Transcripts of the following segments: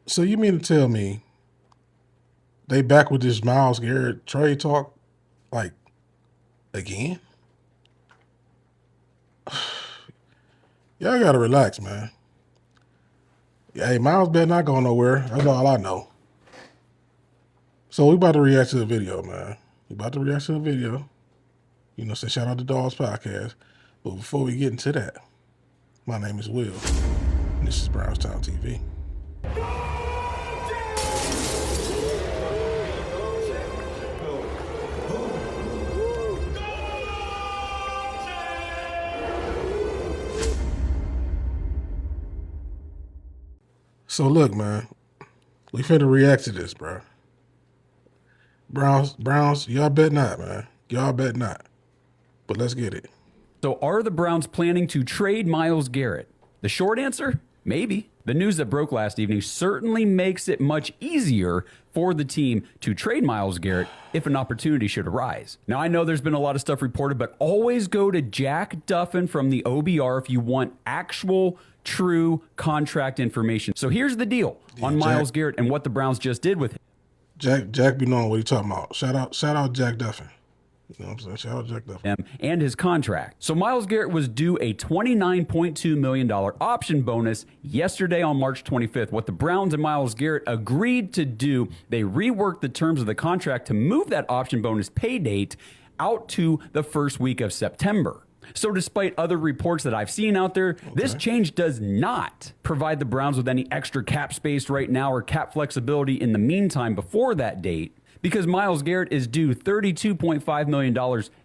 So you mean to tell me they back with this Myles Garrett trade talk, like, again? Y'all gotta relax, man. Hey, Myles better not go nowhere. That's all I know. So we about to react to the video, man. We about to react to the video. You know, say shout out to Dolls Podcast. But before we get into that, my name is Will, and this is BrownsTownTV. So look, man, we finna react to this, bro. Browns, y'all bet not, man. Y'all bet not. But let's get it. So are the Browns planning to trade Myles Garrett? The short answer, maybe. The news that broke last evening certainly makes it much easier for the team to trade Myles Garrett if an opportunity should arise. Now, I know there's been a lot of stuff reported, but always go to Jack Duffin from the OBR if you want actual, true contract information. So here's the deal on Myles Garrett and what the Browns just did with him. Jack be knowing what he talking about. Shout out Jack Duffin. You know what I'm saying? Shout out Jack Duffin. And his contract. So Myles Garrett was due a $29.2 million option bonus yesterday on March 25th. What the Browns and Myles Garrett agreed to do, they reworked the terms of the contract to move that option bonus pay date out to the first week of September. So despite other reports that I've seen out there, this change does not provide the Browns with any extra cap space right now or cap flexibility in the meantime before that date, because Myles Garrett is due $32.5 million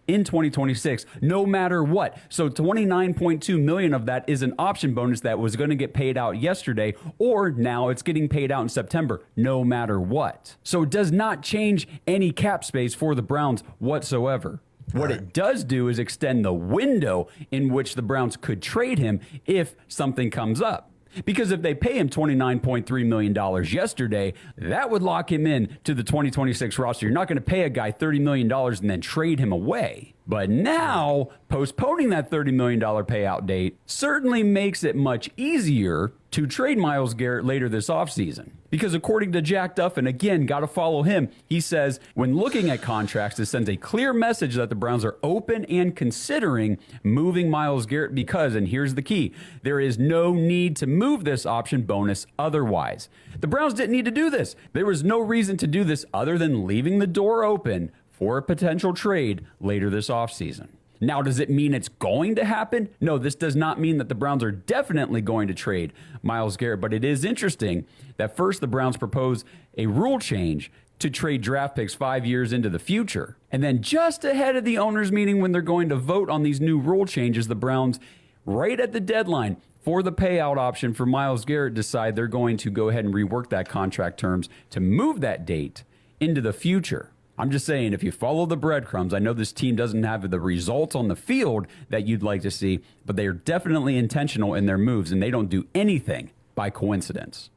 in 2026, no matter what. So $29.2 million of that is an option bonus that was going to get paid out yesterday, or now it's getting paid out in September, no matter what. So it does not change any cap space for the Browns whatsoever. What it does do is extend the window in which the Browns could trade him if something comes up. Because if they pay him $29.3 million yesterday, that would lock him in to the 2026 roster. You're not going to pay a guy $30 million and then trade him away. But now, postponing that $30 million payout date certainly makes it much easier to trade Myles Garrett later this offseason. Because according to Jack Duffin, again, got to follow him, he says, when looking at contracts, it sends a clear message that the Browns are open and considering moving Myles Garrett because, and here's the key, there is no need to move this option bonus otherwise. The Browns didn't need to do this. There was no reason to do this other than leaving the door open for a potential trade later this offseason. Now, does it mean it's going to happen? No, this does not mean that the Browns are definitely going to trade Myles Garrett, but it is interesting that first the Browns propose a rule change to trade draft picks 5 years into the future. And then just ahead of the owners' meeting when they're going to vote on these new rule changes, the Browns, right at the deadline for the payout option for Myles Garrett, decide they're going to go ahead and rework that contract terms to move that date into the future. I'm just saying, if you follow the breadcrumbs, I know this team doesn't have the results on the field that you'd like to see, but they are definitely intentional in their moves, and they don't do anything by coincidence.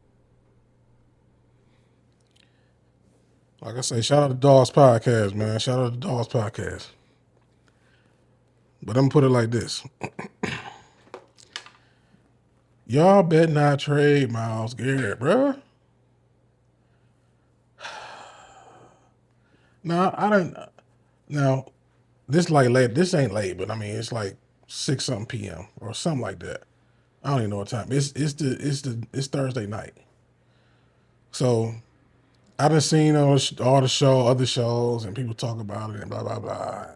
Like I say, shout out to Dolls Podcast, man. Shout out to Dolls Podcast. But I'm going to put it like this. Y'all better not trade Myles Garrett, bruh. No, I don't. Now, this like late. This ain't late, but I mean it's like 6-something p.m. or something like that. I don't even know what time. It's Thursday night. So I done seen all the other shows, and people talk about it and blah blah blah.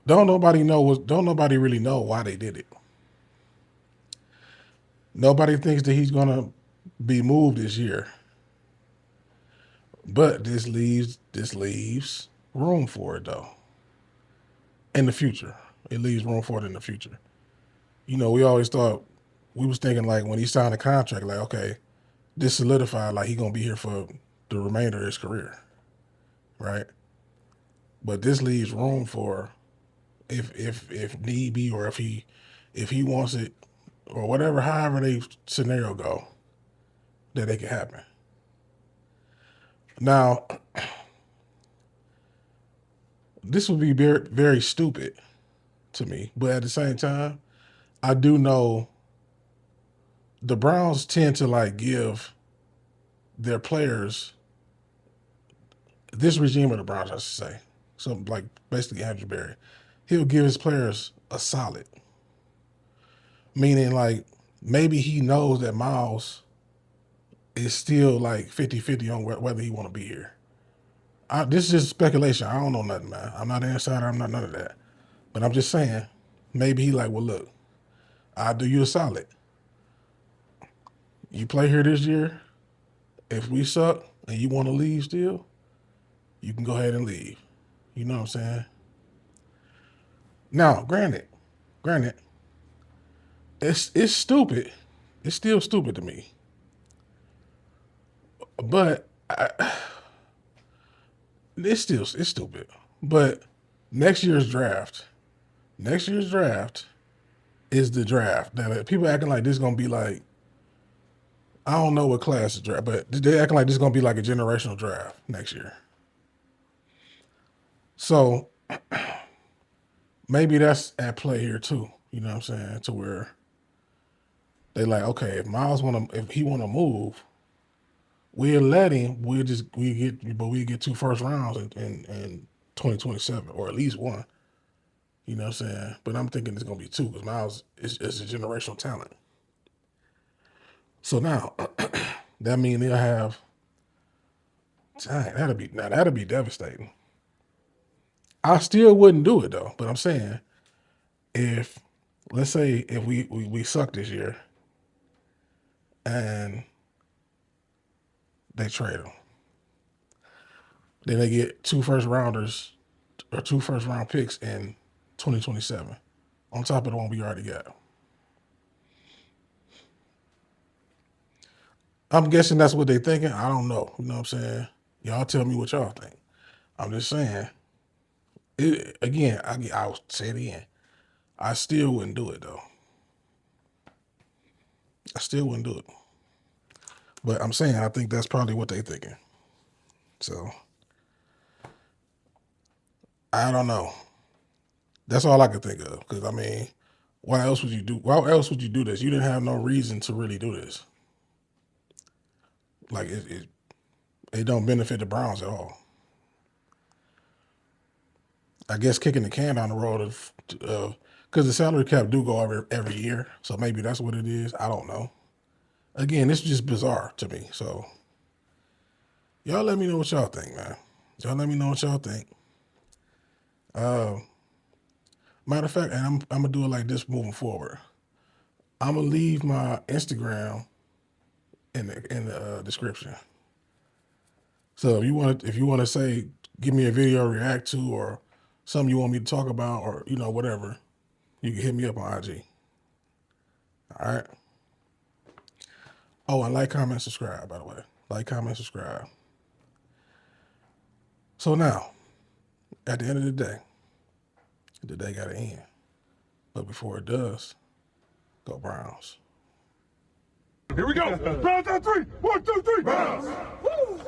Don't nobody really know why they did it. Nobody thinks that he's gonna be moved this year. But this leaves room for it though. In the future. It leaves room for it in the future. You know, we always thought, we was thinking like when he signed a contract, like, okay, this solidified like he gonna be here for the remainder of his career. Right? But this leaves room for if need be, or if he wants it, or whatever, however they scenario go, that it can happen. Now, this would be very, very stupid to me, but at the same time, I do know the Browns tend to like give their players, this regime of the Browns, I should say, so like basically Andrew Berry, he'll give his players a solid. Meaning like maybe he knows that Myles is still like 50-50 on whether he want to be here. This is just speculation. I don't know nothing, man. I'm not an insider. I'm not none of that. But I'm just saying, maybe he like, well, look, I'll do you a solid. You play here this year. If we suck and you want to leave still, you can go ahead and leave. You know what I'm saying? Now, granted, it's stupid. It's still stupid to me. But it's stupid. But next year's draft is the draft. Now, people acting like this is gonna be like, I don't know what class is draft, but they acting like this is gonna be like a generational draft next year. So maybe that's at play here too. You know what I'm saying? To where they like, okay, if he wanna move, we'll let him. We get 2 first rounds in 2027, or at least 1. You know what I'm saying? But I'm thinking it's gonna be 2 because Myles is a generational talent. So now that means they'll have. Dang, that'll be devastating. I still wouldn't do it though. But I'm saying, let's say if we suck this year, and they trade him, then they get 2 first rounders or 2 first round picks in 2027, on top of the one we already got. I'm guessing that's what they're thinking. I don't know. You know what I'm saying? Y'all tell me what y'all think. I'm just saying. I'll say it again. I still wouldn't do it though. I still wouldn't do it. But I'm saying I think that's probably what they're thinking. So I don't know. That's all I could think of. Because I mean, why else would you do this? You didn't have no reason to really do this. Like it don't benefit the Browns at all. I guess kicking the can down the road of because the salary cap do go every year, so maybe that's what it is. I don't know. Again, it's just bizarre to me. So y'all let me know what y'all think, man. Y'all let me know what y'all think. Matter of fact, and I'm gonna do it like this moving forward. I'm gonna leave my Instagram in the description. So if you want to say, give me a video to react to, or something you want me to talk about, or whatever, you can hit me up on IG. All right. Oh, and like, comment, subscribe. By the way, like, comment, subscribe. So now, at the end of the day got to end. But before it does, go Browns. Here we go. Browns on 3. 1, 2, 3. Browns. Woo!